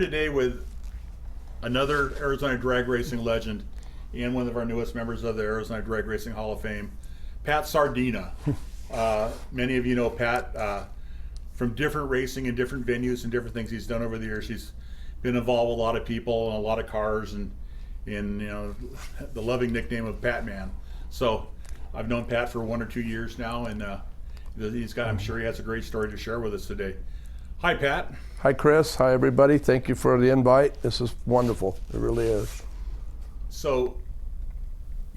today with another Arizona drag racing legend and one of our newest members of the Arizona Drag Racing Hall of Fame, Pat Sardina. Many of you know Pat from different racing and different venues and different things he's done over the years. He's been involved with a lot of people and a lot of cars, and the loving nickname of Pat Man. So I've known Pat for 1 or 2 years now, and I'm sure he has a great story to share with us today. Hi, Pat. Hi, Chris. Hi, everybody. Thank you for the invite. This is wonderful. It really is. So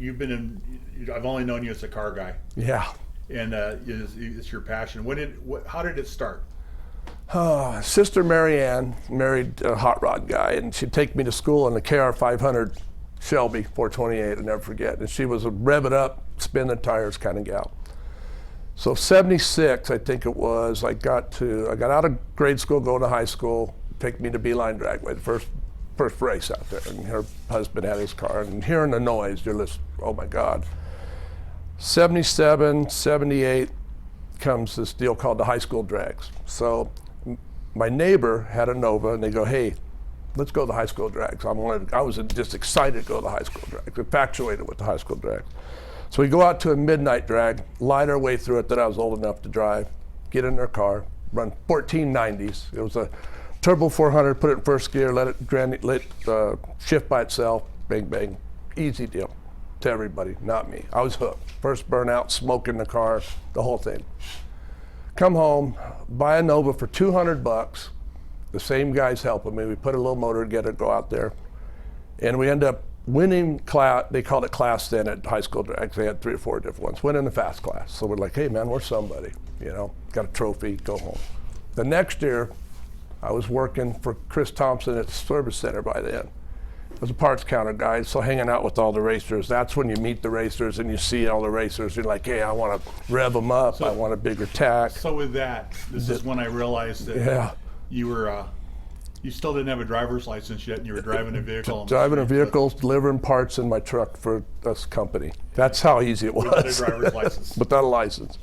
I've only known you as a car guy. Yeah. And it's your passion. How did it start? Sister Marianne married a hot rod guy, and she'd take me to school in the KR 500 Shelby 428, I'll never forget. And she was a rev it up, spin the tires kind of gal. So 76, I think it was, I got out of grade school, going to high school, take me to Beeline Dragway, the first race out there. And her husband had his car, and hearing the noise, you're just, oh my God. 77, 78 comes this deal called the high school drags. So my neighbor had a Nova, and they go, hey, let's go to the high school drags. I was just excited to go to the high school drags, infatuated with the high school drags. So we go out to a midnight drag, light our way through it that I was old enough to drive, get in their car, run 1490s. It was a turbo 400, put it in first gear, let it shift by itself, bang, bang. Easy deal to everybody, not me. I was hooked. First burnout, smoke in the car, the whole thing. Come home, buy a Nova for $200. The same guy's helping me. We put a little motor together, go out there, and we end up winning class. They called it class then at high school drags. They had 3 or 4 different ones. Winning the fast class. So we're like, hey man, we're somebody. Got a trophy, go home. The next year, I was working for Chris Thompson at the service center by then. I was a parts counter guy, so hanging out with all the racers. That's when you meet the racers and you see all the racers. You're like, hey, I want to rev them up. So, I want a bigger tack. So with that, this is when I realized that you were, you still didn't have a driver's license yet, and you were driving a vehicle. Driving a vehicle, delivering parts in my truck for this company. That's how easy it was. Without a driver's license. Without a license.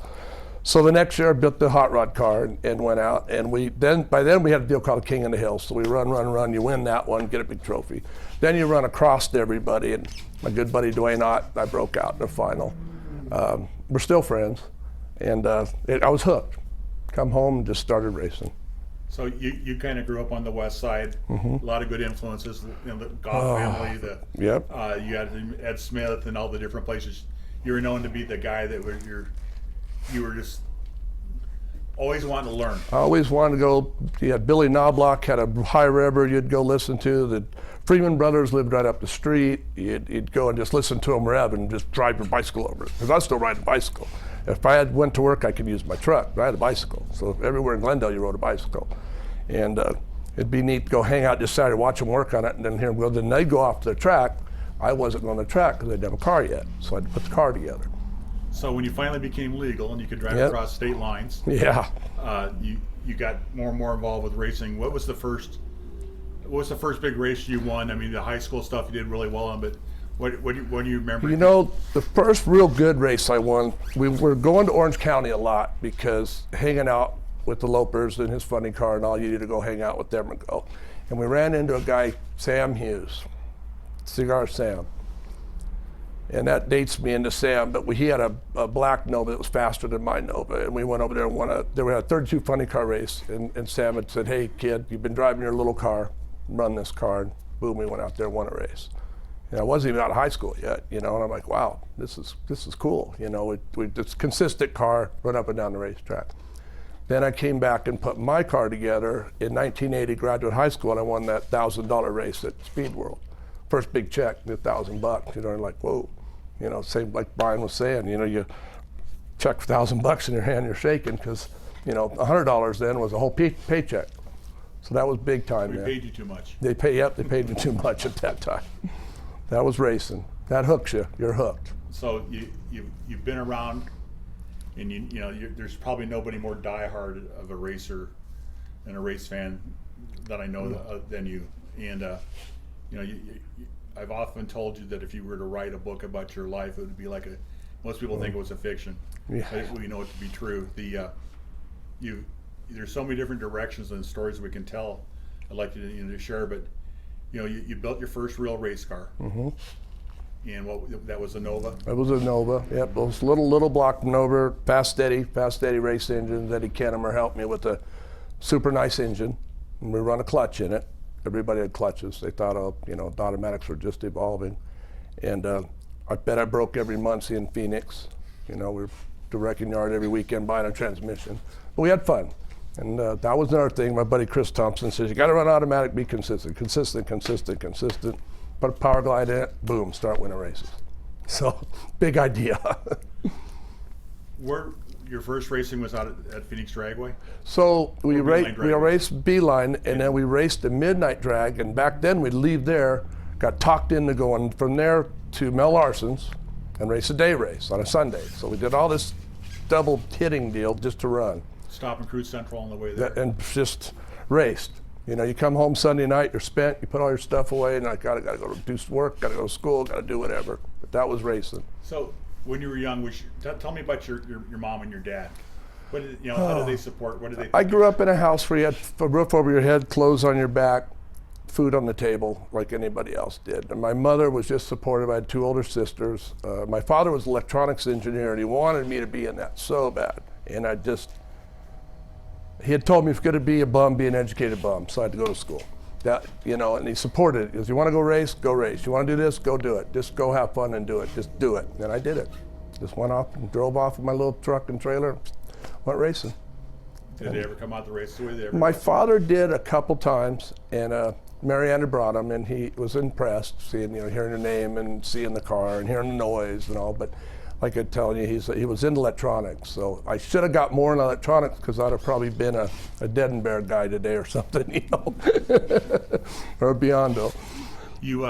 So the next year I built the hot rod car and went out, and by then we had a deal called King of the Hill. So we run, you win that one, get a big trophy. Then you run across to everybody, and my good buddy Dwayne Ott, I broke out in the final. We're still friends, and I was hooked. Come home and just started racing. So you kind of grew up on the west side, a lot of good influences, the Goff family, yep. You had Ed Smith and all the different places. You were known to be the guy that you were just always wanting to learn. I always wanted to go. You had Billy Knobloch had a high revver you'd go listen to. The Freeman brothers lived right up the street. You'd go and just listen to them rev and just drive your bicycle over it, because I still ride a bicycle. If I went to work, I could use my truck. I had a bicycle. So everywhere in Glendale, you rode a bicycle. And it'd be neat to go hang out just Saturday, watch them work on it, and then hear them go. Then they'd go off to the track. I wasn't on the track because I didn't have a car yet. So I had to put the car together. So when you finally became legal and you could drive across state lines, you got more and more involved with racing. What was the first big race you won? I mean, the high school stuff you did really well on, but what do you remember? The first real good race I won, we were going to Orange County a lot because hanging out with the Lopers in his funny car and all, you need to go hang out with them and go. And we ran into a guy, Sam Hughes, Cigar Sam. And that dates me into Sam, but he had a black Nova that was faster than my Nova, and we went over there and won a 32 funny car race, and Sam had said, hey kid, you've been driving your little car, run this car, and boom, we went out there and won a race. And I wasn't even out of high school yet, and I'm like, wow, this is cool. It's a consistent car, run up and down the racetrack. Then I came back and put my car together in 1980, graduate high school, and I won that $1,000 race at Speed World. First big check, $1,000, and like, whoa. Same like Brian was saying, you check $1,000 in your hand, you're shaking, because, $100 then was a whole paycheck. So that was big time. They paid you too much. They paid me too much at that time. That was racing. That hooks you. You're hooked. So you've been around, and there's probably nobody more diehard of a racer and a race fan that I know than you. And I've often told you that if you were to write a book about your life, it would be like most people think it was a fiction. Yeah. We know it to be true. There's so many different directions and stories we can tell I'd like you to share, but you built your first real race car. Mm-hmm. And that was a Nova? It was a Nova, yep. Those little block Nova, fast steady race engines. Eddie Kennemer helped me with a super nice engine. And we run a clutch in it. Everybody had clutches. They thought, the automatics were just evolving. And I bet I broke every Muncie in Phoenix. We were the wrecking yard every weekend buying a transmission. But we had fun. And that was another thing. My buddy Chris Thompson says, you got to run automatic, be consistent. Put a power glide in it, boom, start winning races. So, big idea. Where your first racing was out at Phoenix Dragway? So we raced Beeline, and then we raced the Midnight Drag, and back then we'd leave there, got talked into going from there to Mel Larson's and race a day race on a Sunday. So we did all this double hitting deal just to run. Stop and Cruise Central on the way there. And just raced. You come home Sunday night, you're spent, you put all your stuff away, and I gotta go to do work, gotta go to school, gotta do whatever. But that was racing. So when you were young, tell me about your mom and your dad. What did, how did they support? What did they? I grew up in a house where you had a roof over your head, clothes on your back, food on the table, like anybody else did. And my mother was just supportive. I had 2 older sisters. My father was an electronics engineer, and he wanted me to be in that so bad. And he had told me if you're going to be a bum, be an educated bum, so I had to go to school. And he supported it. He goes, you want to go race? Go race. You want to do this? Go do it. Just go have fun and do it. Just do it. And I did it. Just went off and drove off with my little truck and trailer, went racing. Did they ever come out the race with you? My father did a couple times, and Marianne brought him, and he was impressed, seeing, hearing the name and seeing the car and hearing the noise and all. But like I'm telling you, he was into electronics, so I should have got more in electronics because I'd have probably been a Dead and Bear guy today or something, or a Biondo. You've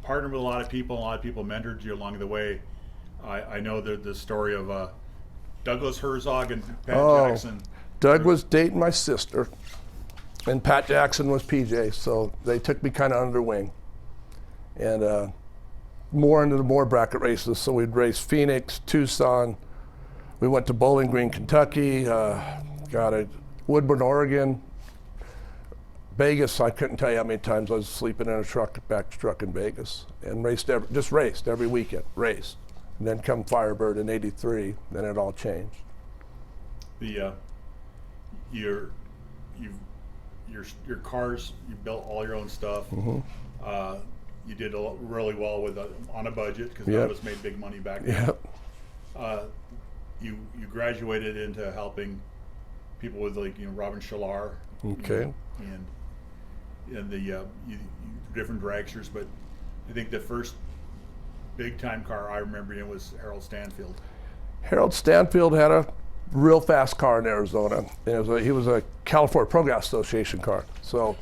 partnered with a lot of people, and a lot of people mentored you along the way. I know the story of Douglas Herzog and Pat Jackson. Doug was dating my sister, and Pat Jackson was PJ, so they took me kind of under wing. And more into the bracket races, so we'd race Phoenix, Tucson. We went to Bowling Green, Kentucky, Woodburn, Oregon, Vegas. I couldn't tell you how many times I was sleeping in a truck in Vegas, and raced every weekend, raced. And then come Firebird in '83, then it all changed. Your cars, you built all your own stuff. Mm-hmm. You did really well on a budget because Nova's made big money back then. Yep. You graduated into helping people with Robin Schalar. Okay. And the different dragsters, but I think the first big time car I remember was Harold Stanfield. Harold Stanfield had a real fast car in Arizona. He was a California Pro Gas Association car. So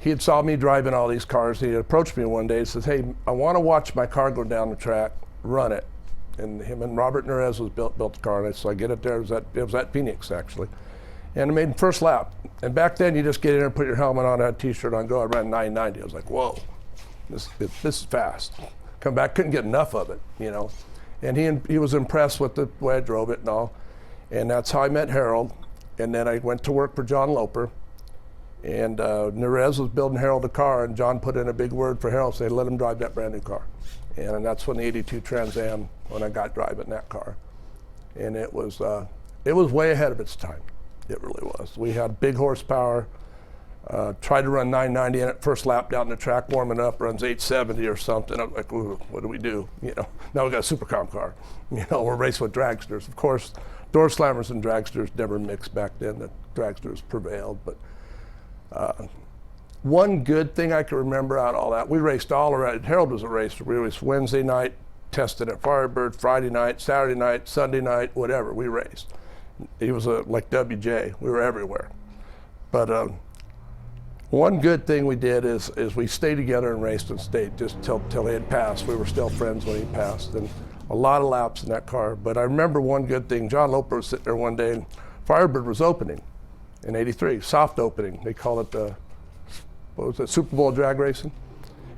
he had saw me driving all these cars. He approached me one day and says, hey, I want to watch my car go down the track, run it. And him and Robert Nerez built the car. So I get it there. It was at Phoenix, actually. And I made the first lap. And back then, you just get in there, put your helmet on, had a t-shirt on, go. I ran 990. I was like, whoa, this is fast. Come back, couldn't get enough of it, And he was impressed with the way I drove it and all. And that's how I met Harold. And then I went to work for John Loper. And Nerez was building Harold a car, and John put in a big word for Harold, saying, let him drive that brand new car. And that's when the '82 Trans Am, when I got driving that car. And it was way ahead of its time. It really was. We had big horsepower, tried to run 990 in it, first lap down the track, warming up, runs 870 or something. I'm like, ooh, what do we do? Now we got a supercom car. We're racing with dragsters. Of course, door slammers and dragsters never mixed back then. The dragsters prevailed, but one good thing I can remember out of all that, we raced all around. Harold was a racer. We raced Wednesday night, tested at Firebird, Friday night, Saturday night, Sunday night, whatever, we raced. He was like WJ, we were everywhere. But one good thing we did is we stayed together and raced and stayed just till he had passed. We were still friends when he passed, and a lot of laps in that car. But I remember one good thing, John Loper was sitting there one day and Firebird was opening in '83, soft opening. They call it Super Bowl drag racing.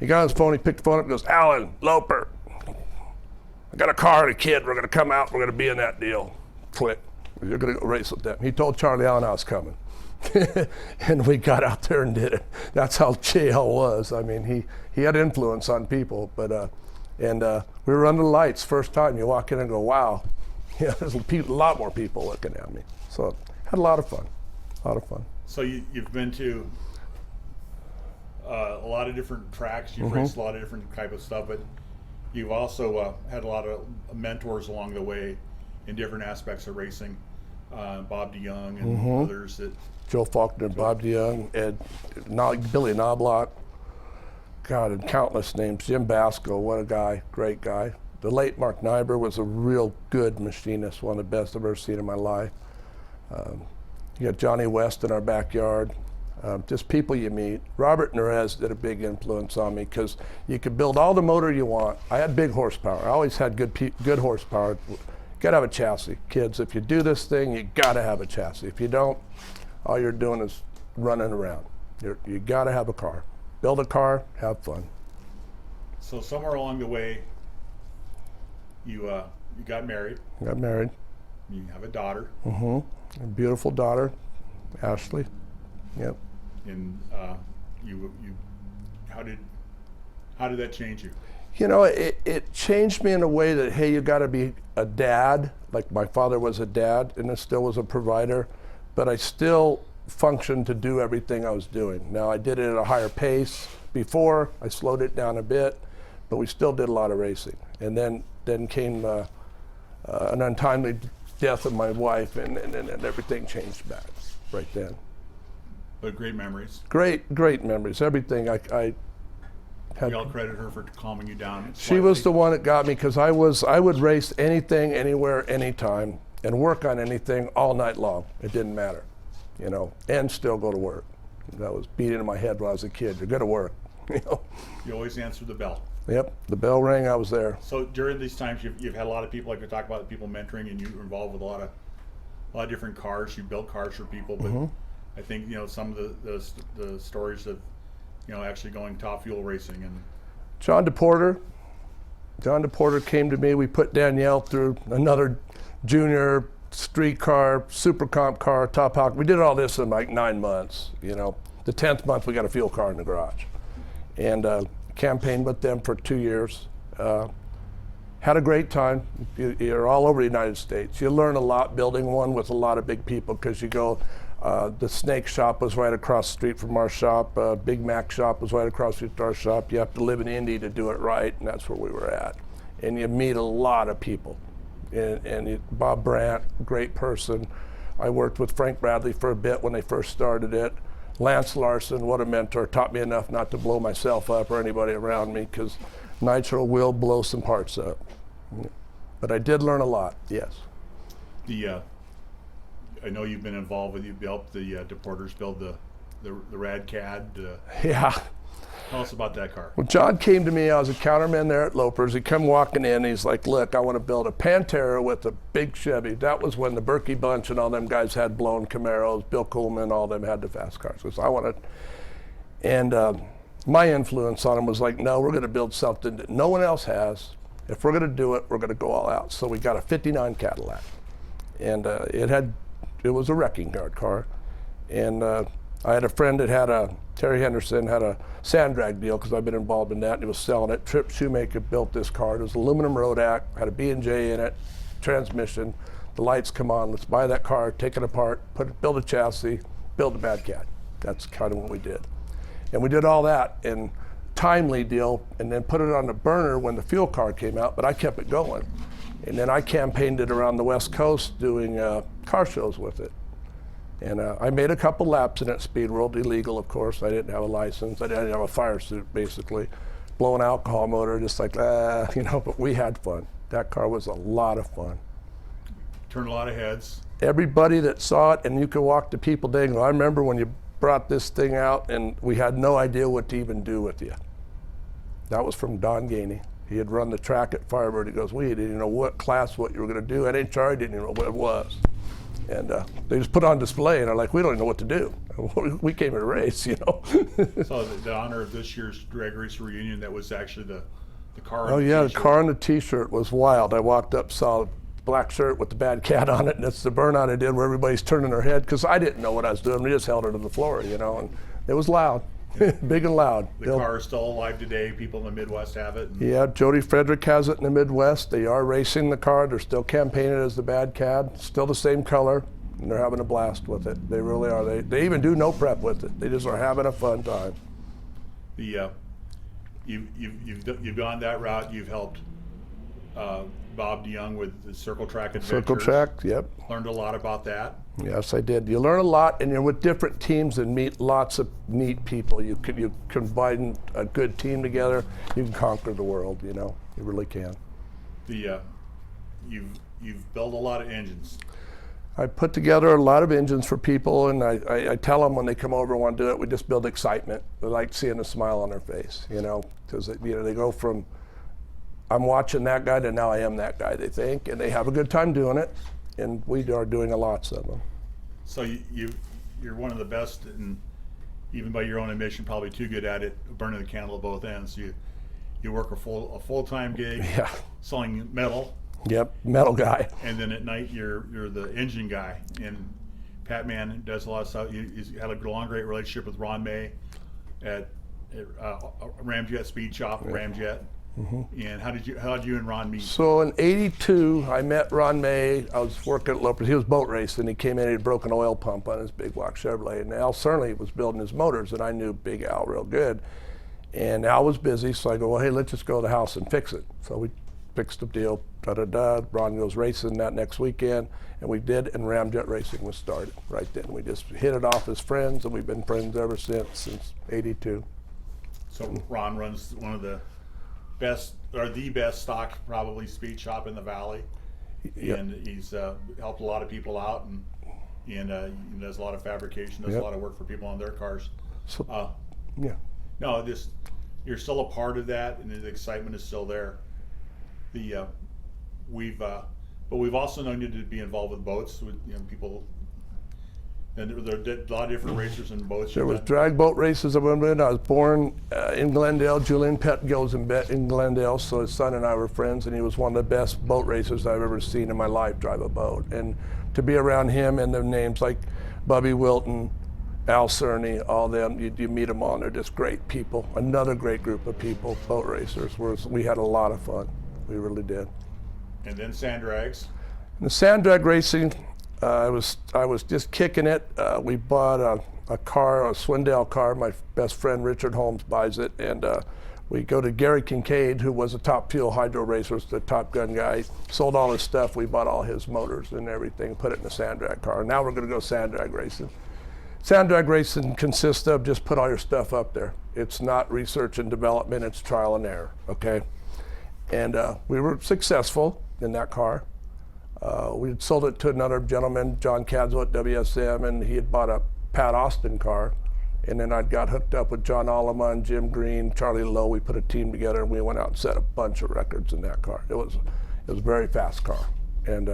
He got on his phone, he picked the phone up and goes, Alan, Loper, I got a car and a kid, we're gonna come out, we're gonna be in that deal. Click, you're gonna go race with them. He told Charlie Allen I was coming. and we got out there and did it. That's how JL was. I mean, he had influence on people, but we were under the lights first time. You walk in and go, wow, yeah, there's a lot more people looking at me. So had a lot of fun, So you've been to a lot of different tracks. You've raced a lot of different type of stuff, but you've also had a lot of mentors along the way in different aspects of racing. Bob DeYoung and others that. Joe Faulkner, Bob DeYoung, Billy Knobloch, God, and countless names. Jim Basco, what a guy, great guy. The late Mark Nyber was a real good machinist, one of the best I've ever seen in my life. You got Johnny West in our backyard. Just people you meet. Robert Nerez did a big influence on me because you could build all the motor you want. I had big horsepower. I always had good horsepower. Gotta have a chassis. Kids, if you do this thing, you gotta have a chassis. If you don't, all you're doing is running around. You gotta have a car. Build a car, have fun. So somewhere along the way, you got married. Got married. You have a daughter. A beautiful daughter, Ashley. Yep. And how did that change you? You know, it changed me in a way that, hey, you got to be a dad, like my father was a dad and I still was a provider, but I still functioned to do everything I was doing. Now, I did it at a higher pace before. I slowed it down a bit, but we still did a lot of racing. And then came an untimely death of my wife, and everything changed back right then. But great memories. Great memories. Everything I had. We all credit her for calming you down. She was the one that got me, because I would race anything, anywhere, anytime, and work on anything all night long. It didn't matter, you know, and still go to work. That was beat into my head when I was a kid. You're going to work, you know. You always answered the bell. Yep, the bell rang, I was there. So during these times, you've had a lot of people, like we talk about, people mentoring, and you were involved with a lot of different cars. You built cars for people, but I think, you know, some of the stories of, you know, actually going top fuel racing. And John DePorter came to me. We put Danielle through another junior street car, super comp car, top hawk. We did all this in like 9 months. You know, the 10th month we got a fuel car in the garage, and campaigned with them for 2 years. Had a great time. You're all over the United States. You learn a lot building one with a lot of big people, because you go. The Snake shop was right across the street from our shop. Big Mac shop was right across the street from our shop. You have to live in Indy to do it right, and that's where we were at. And you meet a lot of people. Bob Brandt, great person. I worked with Frank Bradley for a bit when they first started it. Lance Larson, what a mentor, taught me enough not to blow myself up or anybody around me, because nitro will blow some parts up. But I did learn a lot, yes. I know you've been involved with, you helped the DePorters build the Rad Cad. Yeah. Tell us about that car. Well, John came to me. I was a counterman there at Lopers. He come walking in. He's like, look, I want to build a Pantera with a big Chevy. That was when the Berkey Bunch and all them guys had blown Camaros. Bill Coleman, all them had the fast cars. So I wanted, and my influence on him was like, no, we're going to build something that no one else has. If we're going to do it, we're going to go all out. So we got a '59 Cadillac, and it was a wrecking yard car. And I had a friend that had Terry Henderson had a sand drag deal, because I've been involved in that, and he was selling it. Trip Shoemaker built this car. It was aluminum Rodak, had a B&J in it, transmission. The lights come on. Let's buy that car, take it apart, build a chassis, build a Bad Cat. That's kind of what we did. And we did all that in timely deal, and then put it on the burner when the fuel car came out, but I kept it going. And then I campaigned it around the West Coast doing car shows with it. And I made a couple laps in it, Speed World, illegal, of course. I didn't have a license. I didn't have a fire suit, basically. Blowing alcohol motor, just like, you know, but we had fun. That car was a lot of fun. Turned a lot of heads. Everybody that saw it, and you could walk to people, they go, I remember when you brought this thing out, and we had no idea what to even do with you. That was from Don Gainey. He had run the track at Firebird. He goes, we didn't know what class, what you were going to do. NHRA didn't even know what it was. And they just put it on display, and they're like, we don't even know what to do. We came to race, you know. So the honor of this year's drag race reunion, that was actually the car. Oh yeah, the car and the T-shirt was wild. I walked up, saw black shirt with the bad cat on it, and it's the burnout I did where everybody's turning their head because I didn't know what I was doing. We just held her to the floor, you know, and it was loud, big and loud. The car is still alive today. People in the Midwest have it. Yeah, Jody Frederick has it in the Midwest. They are racing the car. They're still campaigning as the bad cat, still the same color, and they're having a blast with it. They really are. They even do no prep with it. They just are having a fun time. The you've gone that route. You've helped Bob DeYoung with the Circle Track Adventures. Circle Track, yep. Learned a lot about that. Yes, I did. You learn a lot, and you're with different teams and meet lots of neat people. You combine a good team together, you can conquer the world. You know, you really can. You've built a lot of engines. I put together a lot of engines for people, and I tell them when they come over and want to do it, we just build excitement. They like seeing a smile on their face, you know, because they go from I'm watching that guy to now I am that guy, they think, and they have a good time doing it, and we are doing lots of them. So you're one of the best, and even by your own admission, probably too good at it, burning the candle at both ends. You work a full-time gig, yeah, selling metal. Yep, metal guy. And then at night you're the engine guy. And Pat Man does a lot of stuff. He's had a long, great relationship with Ron May at Ramjet Speed Shop, yep. Ramjet. Mm-hmm. And how did you and Ron meet? So in '82, I met Ron May. I was working at Lopez. He was boat racing. He came in, he had broken an oil pump on his big block Chevrolet. And Al Cerny was building his motors, and I knew Big Al real good. And Al was busy, so I go, well, hey, let's just go to the house and fix it. So we fixed the deal, da-da-da. Ron goes racing that next weekend, and we did, and Ramjet Racing was started right then. We just hit it off as friends, and we've been friends ever since '82. So Ron runs one of the best, or the best stock probably speed shop in the valley, yep. And he's helped a lot of people out, and he does a lot of fabrication, does yep. a lot of work for people on their cars. So, yeah. No, you're still a part of that, and the excitement is still there. But we've also known you to be involved with boats, with people. And there are a lot of different racers in boats. There was drag boat races. I was born in Glendale. Julian Petgill's in Glendale, so his son and I were friends, and he was one of the best boat racers I've ever seen in my life drive a boat. And to be around him and the names like Bubby Wilton, Al Cerny, all them, you meet them all, and they're just great people. Another great group of people, boat racers. We had a lot of fun. We really did. And then sand drags. And the sand drag racing, I was just kicking it. We bought a car, a Swindell car. My best friend Richard Holmes buys it, and we go to Gary Kincaid, who was a Top Fuel hydro racer, the Top Gun guy. Sold all his stuff. We bought all his motors and everything, put it in a sand drag car. Now we're going to go sand drag racing. Sand drag racing consists of just put all your stuff up there. It's not research and development. It's trial and error. Okay, and we were successful in that car. We had sold it to another gentleman, John Cadzo at WSM, and he had bought a Pat Austin car. And then I got hooked up with John Alleman, Jim Green, Charlie Lowe. We put a team together, and we went out and set a bunch of records in that car. It was a very fast car, and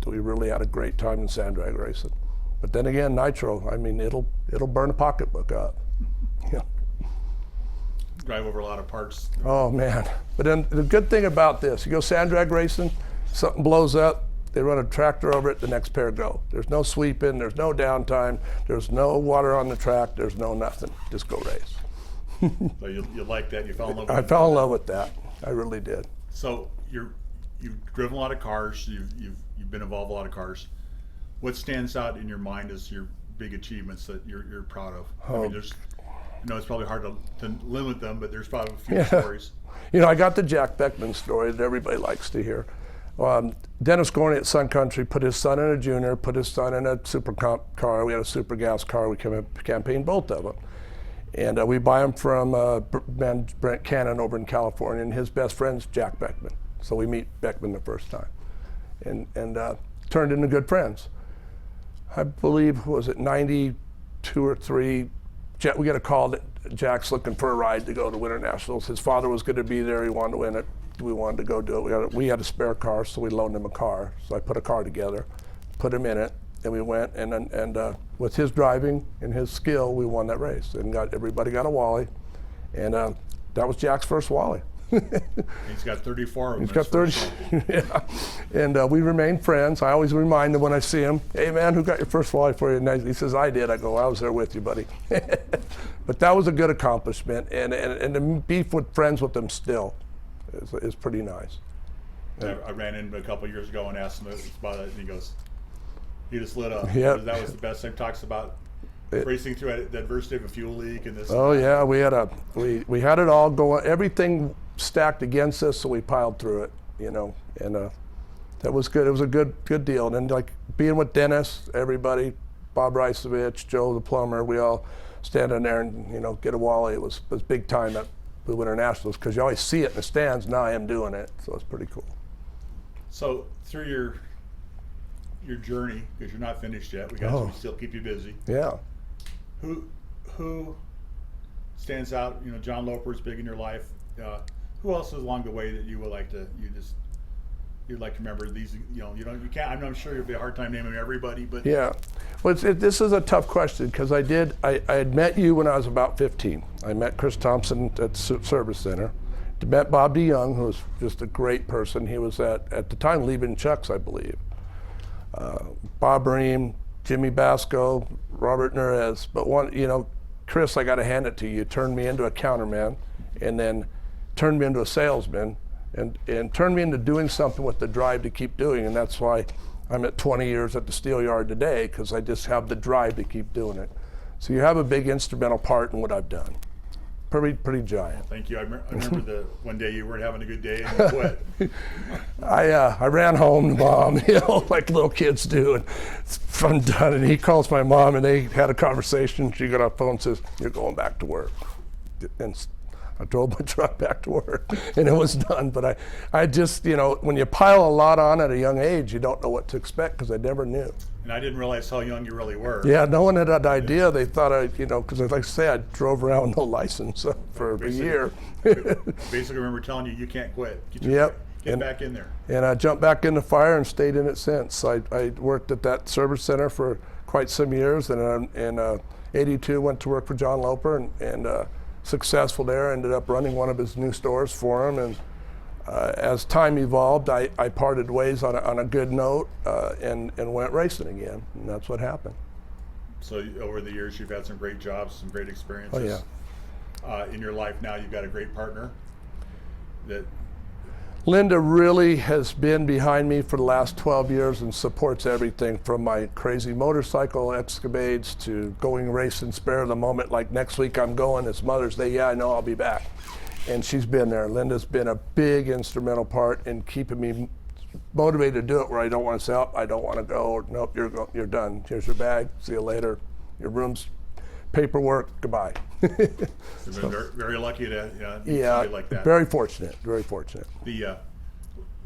we really had a great time in sand drag racing. But then again, nitro, I mean, it'll burn a pocketbook up. Yeah. Drive over a lot of parts. Oh man! But then the good thing about this, you go sand drag racing, something blows up. They run a tractor over it, the next pair go. There's no sweeping, there's no downtime, there's no water on the track, there's no nothing. Just go race. So you like that? You fell in love with it? I fell in love with that. I really did. So you've driven a lot of cars, you've been involved in a lot of cars. What stands out in your mind as your big achievements that you're proud of? I mean, it's probably hard to limit them, but there's probably a few stories. I got the Jack Beckman story that everybody likes to hear. Dennis Gorney at Sun Country put his son in a junior, put his son in a super car. We had a super gas car. We campaigned both of them. And we buy them from Brent Cannon over in California, and his best friend's Jack Beckman. So we meet Beckman the first time, and turned into good friends. I believe, was it 92 or 3, we got a call that Jack's looking for a ride to go to Winter Nationals. His father was going to be there. He wanted to win it. We wanted to go do it. We had a spare car, so we loaned him a car. So I put a car together, put him in it, and we went. And with his driving and his skill, we won that race. And everybody got a Wally. And that was Jack's first Wally. He's got 34 of them. He's got 30. Yeah. And we remain friends. I always remind him when I see him, hey man, who got your first walleye for you? And he says, I did. I go, I was there with you, buddy. But that was a good accomplishment. And to be friends with them still is pretty nice. I ran into him a couple years ago and asked him about it, and he goes, he just lit up. Yep. That was the best thing. Talks about racing through the adversity of a fuel leak and this. Oh yeah, we had it all going. Everything stacked against us, so we piled through it, and that was good. It was a good deal. And then like being with Dennis, everybody, Bob Ricevich, Joe the plumber, we all stand in there and get a walleye. It was big time at Blue Winter Nationals because you always see it in the stands. Now I am doing it, so it's pretty cool. So through your journey, because you're not finished yet, we still keep you busy. Yeah. Who stands out? John Loper's big in your life. Who else is along the way that you would like to you'd like to remember? These you can't. I'm not sure it'd be a hard time naming everybody, but yeah. Well, this is a tough question because I had met you when I was about 15. I met Chris Thompson at the Service Center. I met Bob DeYoung, who was just a great person. He was at the time leaving Chuck's, I believe. Bob Ream, Jimmy Basco, Robert Nerez. But Chris, I got to hand it to you. You turned me into a counterman, and then turned me into a salesman, and turned me into doing something with the drive to keep doing. And that's why I'm at 20 years at the steel yard today, because I just have the drive to keep doing it. So you have a big instrumental part in what I've done. Pretty giant. Thank you. I remember the one day you weren't having a good day and you quit. I ran home to Mom, like little kids do, and I'm done. And he calls my mom, and they had a conversation. She got off the phone and says, "You're going back to work." And I drove my truck back to work, and it was done. But I just, when you pile a lot on at a young age, you don't know what to expect because I never knew. And I didn't realize how young you really were. Yeah, no one had that idea. They thought because like I say, I drove around with no license for a year. Basically, remember telling you can't quit. Get back in there. And I jumped back in the fire and stayed in it since. I worked at that service center for quite some years, and in '82 went to work for John Loper and successful there. Ended up running one of his new stores for him, and as time evolved, I parted ways on a good note and went racing again, and that's what happened. So over the years, you've had some great jobs, some great experiences. Oh yeah. In your life now, you've got a great partner. Linda really has been behind me for the last 12 years and supports everything from my crazy motorcycle escapades to going racing spare of the moment. Like next week I'm going, it's Mother's Day, yeah, I know I'll be back. And she's been there. Linda's been a big instrumental part in keeping me motivated to do it, where I don't want to say, oh, I don't want to go, or nope, you're done. Here's your bag, see you later. Your room's paperwork, goodbye. You've been very, very lucky to meet somebody like that. Very fortunate, very fortunate.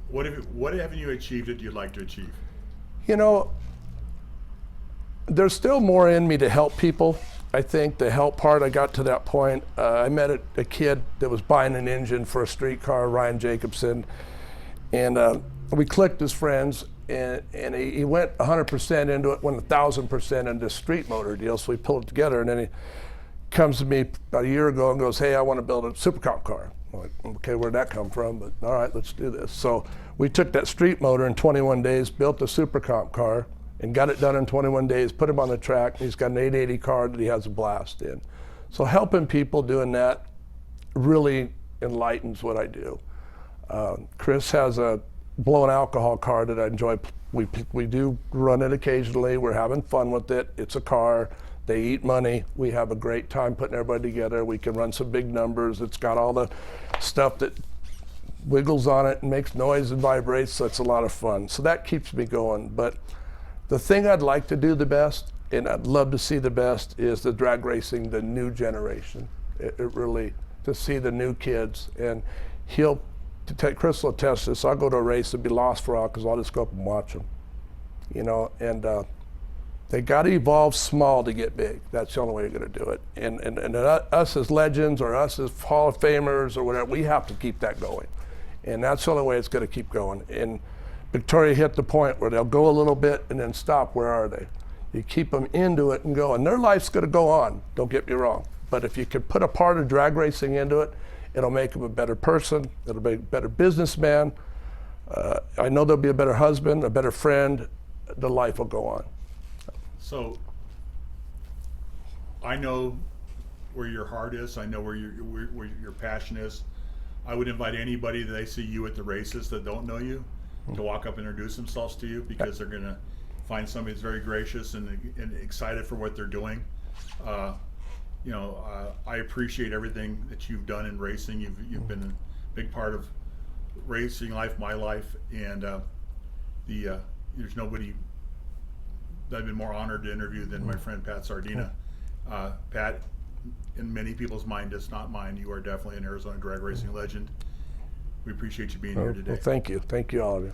What haven't you achieved that you'd like to achieve? There's still more in me to help people. I think the help part, I got to that point. I met a kid that was buying an engine for a streetcar, Ryan Jacobson, and we clicked as friends, and he went 100% into it, went 1,000% into the street motor deal, so we pulled it together, and then he comes to me about a year ago and goes, hey, I want to build a supercomp car. I'm like, okay, where'd that come from? But all right, let's do this. So we took that street motor in 21 days, built a supercomp car, and got it done in 21 days, put him on the track. He's got an 880 car that he has a blast in. So helping people doing that really enlightens what I do. Chris has a blown alcohol car that I enjoy. We do run it occasionally. We're having fun with it. It's a car. They eat money. We have a great time putting everybody together. We can run some big numbers. It's got all the stuff that wiggles on it and makes noise and vibrates, so it's a lot of fun. So that keeps me going. But the thing I'd like to do the best, and I'd love to see the best, is the drag racing, the new generation. It really, to see the new kids. And Chris will attest this, I'll go to a race and be lost for a while because I'll just go up and watch them. And they got to evolve small to get big. That's the only way you're going to do it. And us as legends or us as Hall of Famers or whatever, we have to keep that going. And that's the only way it's going to keep going. And Victoria hit the point where they'll go a little bit and then stop. Where are they? You keep them into it and go, and their life's going to go on, don't get me wrong. But if you could put a part of drag racing into it It'll make him a better person. It'll make a better businessman. I know there'll be a better husband, a better friend. The life will go on. So I know where your heart is. I know where your passion is. I would invite anybody that they see you at the races that don't know you to walk up and introduce themselves to you, because they're going to find somebody that's very gracious and excited for what they're doing. I appreciate everything that you've done in racing. You've been a big part of racing life, my life, and there's nobody that I've been more honored to interview than my friend Pat Sardina. Pat, in many people's mind, it's not mine. You are definitely an Arizona drag racing legend. We appreciate you being here today. Well, thank you. Thank you, all of you.